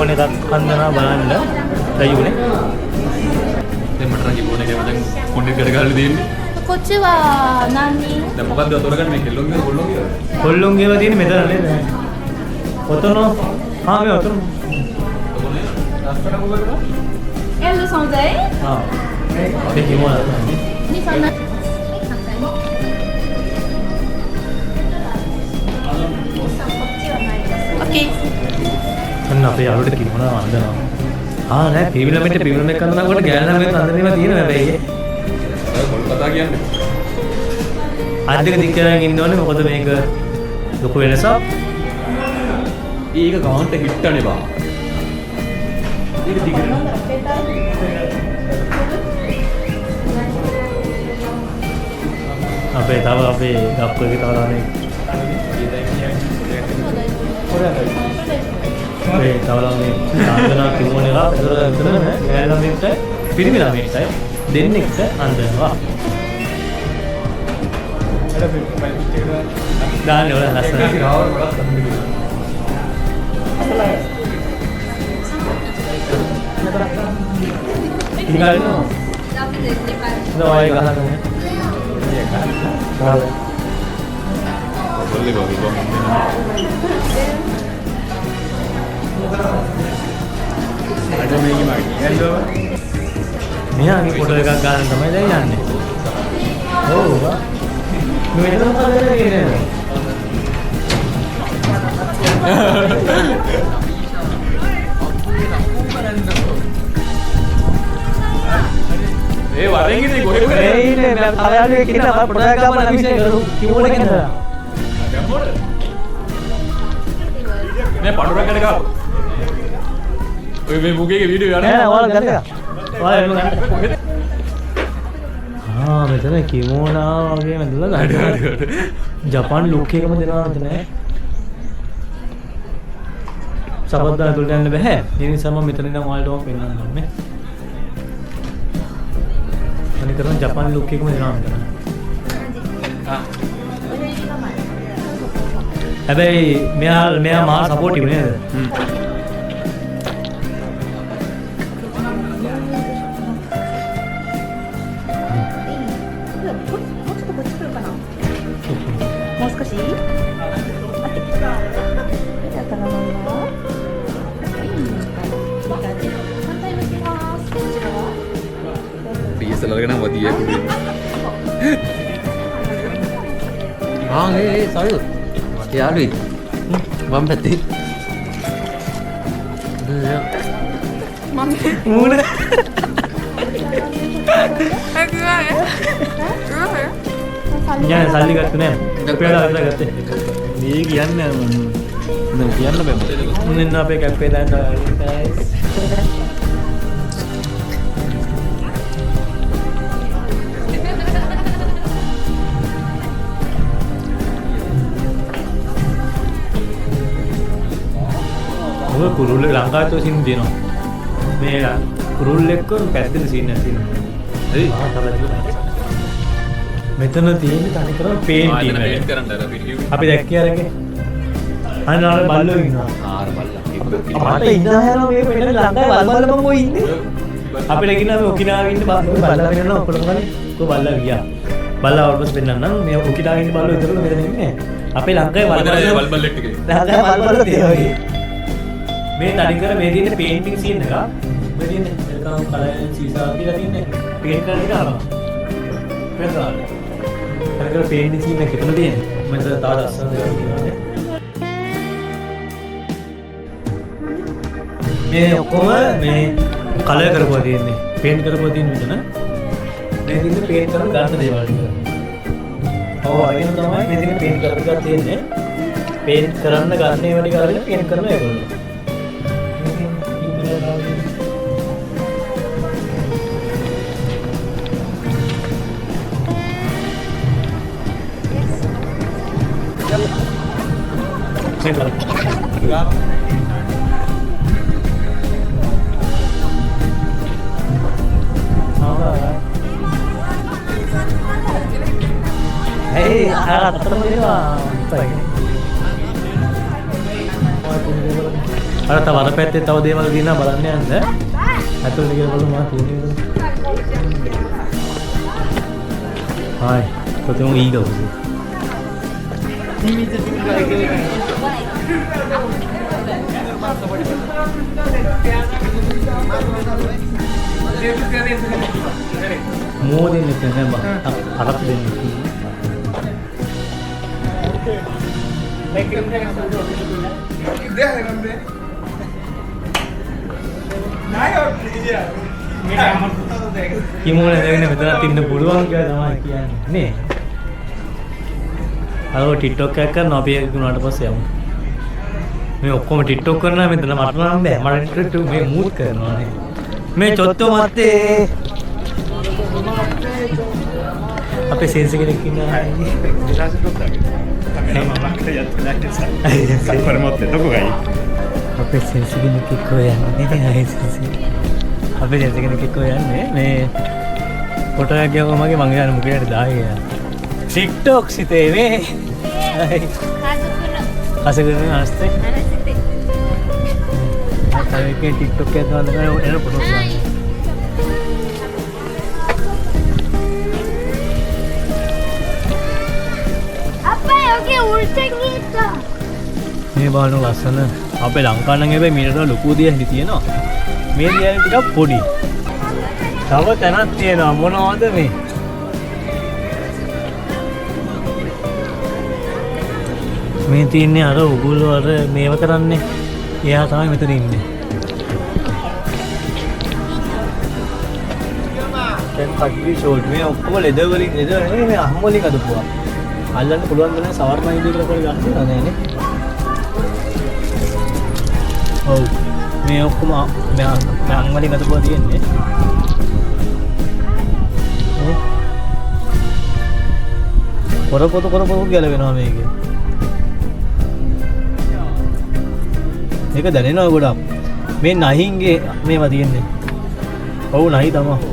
කිමෝන එකක් හඳනවා බලන්න ලැබුණේ. දැන් මට නම් කිමෝන එකේ මම කොන්ඩිට් කර ගන්න දෙන්නේ. こっちは何人 දැන් මොකද්ද අතොරගන්න මේ කෙල්ලොන්ගේ කොල්ලොන්ගේ කොල්ලොන්ගේව තියෙන මෙතන නේද? ඔතන මේ ඔතන. Eles são 10? මේ කිමෝන. Eles são 10. Okay. අන්න අපේ යාළුවට කිමෝන වන්දනවා. නෑ පිවිලමෙට පිවිලම එක කරනකොට ගෑනලා මේ වන්දනේම තියෙනවා හැබැයි. කොල් කතා කියන්නේ. අද්දක දික් කරගෙන ඉන්න ඕනේ මොකද මේක ලොකු වෙනසක්. ඒක ගාන්ට හිට් අනේ බා. ඒක දිගට. අපේ තව අපේ ගක්කෝ එක තව දාන්නේ. ඒ තවලන්නේ අන්දනා කිමෝන එක විතර නෑ ගෑනලා මේකට පිරිමිලා මේකට දෙන්නෙක්ට අන්දනවා. දාන්නේ වල ලස්සන. ඉංග්‍රීසියෙන් නෝයි ගහන්නේ. කොල්ලේ ගෝවි ගෝ. අද මේකේ මාගේ යන්නෝ. මෙයාගේ ෆොටෝ එකක් ගන්න තමයි දැන් යන්නේ. ඔව්. මෙතන මොකද කරන්නේ? ඒ වරෙන් ඉන්නේ කොහෙද? ඒ ඉන්නේ මම කලයාලුවේ කියන මම ෆොටෝ එකක් ගන්න අභිෂේක කරු කිමෝන එකද? නේ පඩුරකට ගාව. ඔය මේ මුගේගේ වීඩියෝ යනවා. නෑ ඔයාලා ගන්න. ඔයාලා එන්න ගන්න. මෙතන කිමෝනා වගේ මැදලා ගන්න. ජපාන් ලුක් එකම දෙනවද නෑ? සබද්දා ඇතුළට යන්න බෑ. ඒ නිසා මම මෙතන ඉඳන් ඔයාලටම පෙන්නන්න ඕනේ. අනිත් කරන් ජපාන් ලුක් එකම දෙනවා මෙතන. හැබැයි මෙයා මහා සපෝටිව් නේද? පියසලගෙන වදියේ කුඩේ. ඒ සයු. යාළුයි. මම පැත්තේ. මූණ. ඥාන සල්ලි ගත්ත නෑ. රුපියල් 1000 ගත්තේ. මේ කියන්නේ මම. දැන් කියන්න බෑ මොකද. මුන්නෙන් අපේ කැපේ දාන්න guys. ඔය කුරුල්ල ලංකාවේ සීන් දෙනවා. මේ කුරුල්ල එක්ක පැද්දෙන සීන් එකක් තියෙනවා. හරි. මෙතන තියෙන්නේ තනි කරම පේන්ටින් පේන්ට් කරන්න අර වීඩියෝ. අපි දැක්කේ අරගේ. අන්න අර බල්ලෝ ඉන්නවා. ආර බල්ලා. මට ඉන්න හැරලා මේ පෙන්න ලංකාවේ බල්ලා මම කොයි ඉන්නේ. අපි ලගිනා මේ ඔකිනාවේ ඉන්න බල්ලා පෙන්නනවා ඔක්කොම ගන්නේ. කො බල්ලා ගියා. බල්ලා වල්පස් පෙන්නන්නම් මේ ඔකිනාවේ ඉන්න බල්ලෝ විතරද මෙතන ඉන්නේ. අපේ ලංකාවේ බල්බල්ලෙක් ටිකේ. ලංකාවේ බල්ලෝ තියෙනවා. මේ තනිකර මේ තියෙන පේන්ටිං සීන් එක මේ තියෙන එතන කලයන් සීසා කියලා තියෙන්නේ පේන්ට් කරන එක අරනවා පෙන්නනවා තනිකර පේන්ටිං සීන් එක එතන තියෙන්නේ මම තව ලස්සන දේවල් කියනවා මේ ඔක්කොම මේ කලර් කරපුවා තියෙන්නේ පේන්ට් කරපුවා තියෙන විතර මේ තියෙන පේන්ට් කරන ගන්න දේවල් ටික ඔව් අයින් තමයි මේ තියෙන පේන්ට් කරපුවා තියෙන්නේ පේන්ට් කරන්න ගන්න ඒවා ටික අරගෙන පේන්ට් කරන ඒගොල්ලෝ Hey, harap teman ini lah. අර තව අර පැත්තේ තව දේවල් දිනා බලන්න යන්න. අතට ගිහලා බලමු මා කියන්නේ. Hai, tôi thấy ý đồ gì? Mua đi được cái mà Arab đi. කිමුල දෙවෙනි මෙතන තින්න පුළුවන් කියලා තමයි කියන්නේ නේ. අර TikTok එකක් කරනවා අපි ඒක උනාට පස්සේ යමු. මේ ඔක්කොම TikTok කරනවා මෙතන මට නම් බෑ. මට මේ මූඩ් කරනවා නේ. මේ චොත්තෝ මත්තේ අපේ සෙන්ස් කෙනෙක් ඉන්නවා. අපේ සෙන්ස් කෙනෙක් කොහේ යන්නේ අපේ සෙන්ස් කෙනෙක් කොහේ යන්නේ මේ ෆොටෝ එකක් ගියම මගේ මං යන මුකේට දායි TikTok සිතේ මේ අසගෙන ආස්තේ අතේ TikTok එකක් ගන්න එන ෆොටෝ ගන්න අප්පා යෝගේ උල්ටෙන් ගියා මේ බලන ලස්සන අපේ ලංකාව නම් හැබැයි මීට වඩා ලොකු දියක් තියෙනවා මේ දියන් ටිකක් පොඩි තව තැනක් තියෙනවා මොනවද මේ මේ තියන්නේ අර උගුල අර මේව කරන්නේ එයා තමයි මෙතන ඉන්නේ දැන් කට්ටි ෂෝට් මේ ඔක්කොම ලෙදර් වලින් ලෙදර් නෙමෙයි මේ අහම වලින් අදපුවා අල්ලන්න පුළුවන් දන්නේ සවර්ණ විදිහට කරලා ගන්න නේද ඔව් මේ ඔක්කොම මම වලින් අදපුවා තියෙන්නේ කොරපොත ගැලවෙනවා මේකේ මේක දැනෙනවා ගොඩක් මේ නහින්ගේ මේවා තියෙන්නේ ඔව් නහි තමයි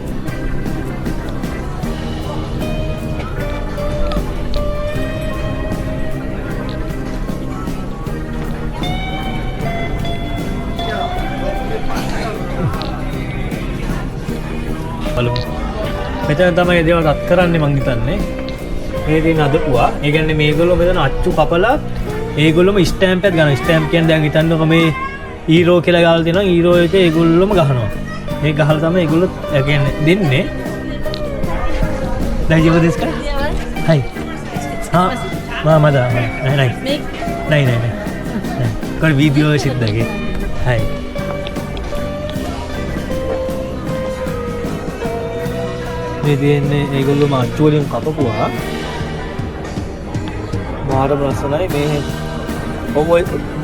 මෙතන තමයි දේවල් රත් කරන්නේ මං හිතන්නේ. මේ තියෙන අදපුවා. ඒ කියන්නේ මේගොල්ලෝ මෙතන අච්චු කපලා ඒගොල්ලොම ස්ටෑම්ප් එකක් ගන්නවා. ස්ටෑම්ප් කියන්නේ දැන් හිතන්නකො මේ ඊරෝ කියලා ගාලා දෙනවා. ඊරෝ එක ඒගොල්ලොම ගහනවා. මේ ගහලා තමයි ඒගොල්ලෝ කියන්නේ දෙන්නේ. දැන් ජීවදේශක? හයි. මමදා. නයි. කල් වීඩියෝ සිද්දගේ. හයි. මේ දෙන්නේ ඒගොල්ලෝ මාච්චු වලින් කපපුවා මාරම ලස්සනයි මේ ඔය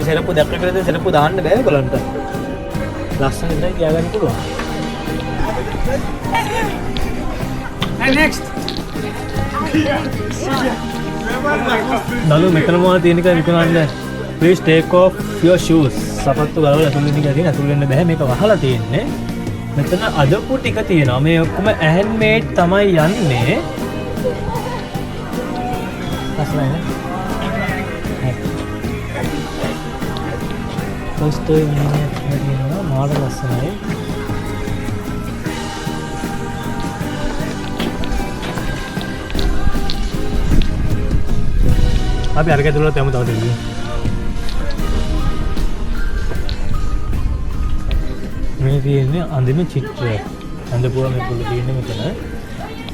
සෙරප්පු දැක්ක කියලා සෙරප්පු දාන්න බෑ ඒගොල්ලන්ට ලස්සන ඉඳලා ගියාගන්න පුළුවන් next නලු මෙතන මොනවද තියෙන එක විකුණන්න please take off your shoes සපත්තු ගලවලා අතුල් වෙන්න කියලා තියෙන අතුල් වෙන්න බෑ මේක වහලා තියෙන්නේ මෙතන අදපු ටික තියෙනවා මේ ඔක්කොම හෑන්ඩ් මේඩ් තමයි යන්නේ ලස්සනයි නේ පොස්ටර් මිනිහක් තියෙනවා මාර ලස්සනයි අපි අරගෙන දුරට යමු තව දෙන්නේ මේ තියෙන්නේ අඳින චිත්‍රයක්. අඳපුවා මේ පුළ තියෙන්නේ මෙතන.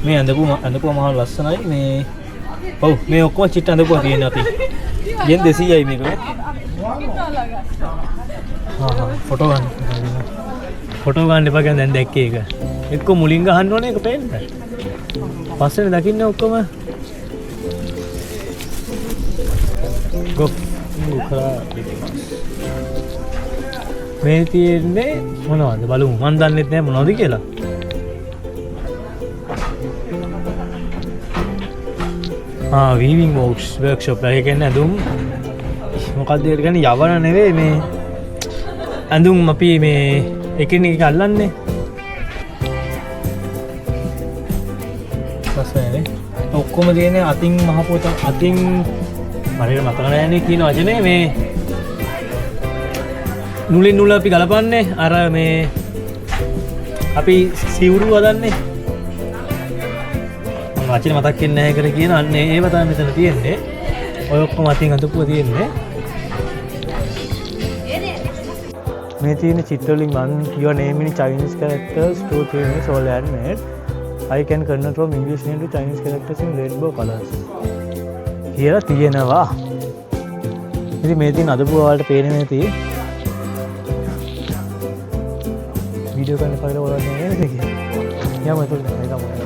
මේ අඳපුවා මහා ලස්සනයි. මේ ඔව් මේ ඔක්කොම චිත්‍ර අඳපුවා තියෙන අපි. යෙන් 200යි මේක. ෆොටෝ ගන්න. ෆොටෝ ගන්න එපා කියන්නේ දැන් දැක්කේ ඒක. එක්ක මුලින් ගහන්න ඕනේ ඒක පේන්න. පස්සේ දකින්නේ ඔක්කොම ගො උකලා මේ තියෙන්නේ මොනවද බලමු මන් දන්නෙත් නෑ මොනවද කියලා වීවිං වර්ක්ෂොප් එක කියන්නේ ඇඳුම් මොකක්ද ඒකට කියන්නේ යවන නෙවෙයි මේ ඇඳුම් අපි මේ එකිනෙක එක අල්ලන්නේ ලස්සනනේ ඔක්කොම තියෙන්නේ අතින් මහ පොත අතින් හරියට මතක නෑනේ කියන වචනේ මේ නුලින් නුල අපි ගලපන්නේ අර මේ අපි සිවුරු හදන්නේ වචන මතක් වෙන්නේ නැහැ කර කියන අන්න ඒව තමයි මෙතන තියෙන්නේ. ඔය ඔක්කොම අතින් අතපුව තියෙන්නේ. මේ තියෙන චිත්‍ර වලින් මම your name in Chinese characters to Chinese all handmade. I can convert from English name to Chinese characters in rainbow colors. කියලා තියෙනවා. ඉතින් මේ තියෙන අදපුව වලට පේන්නේ නැති වීඩියෝ කරන්න ෆයිල් වල නේද කියලා. යමු ඒක තමයි.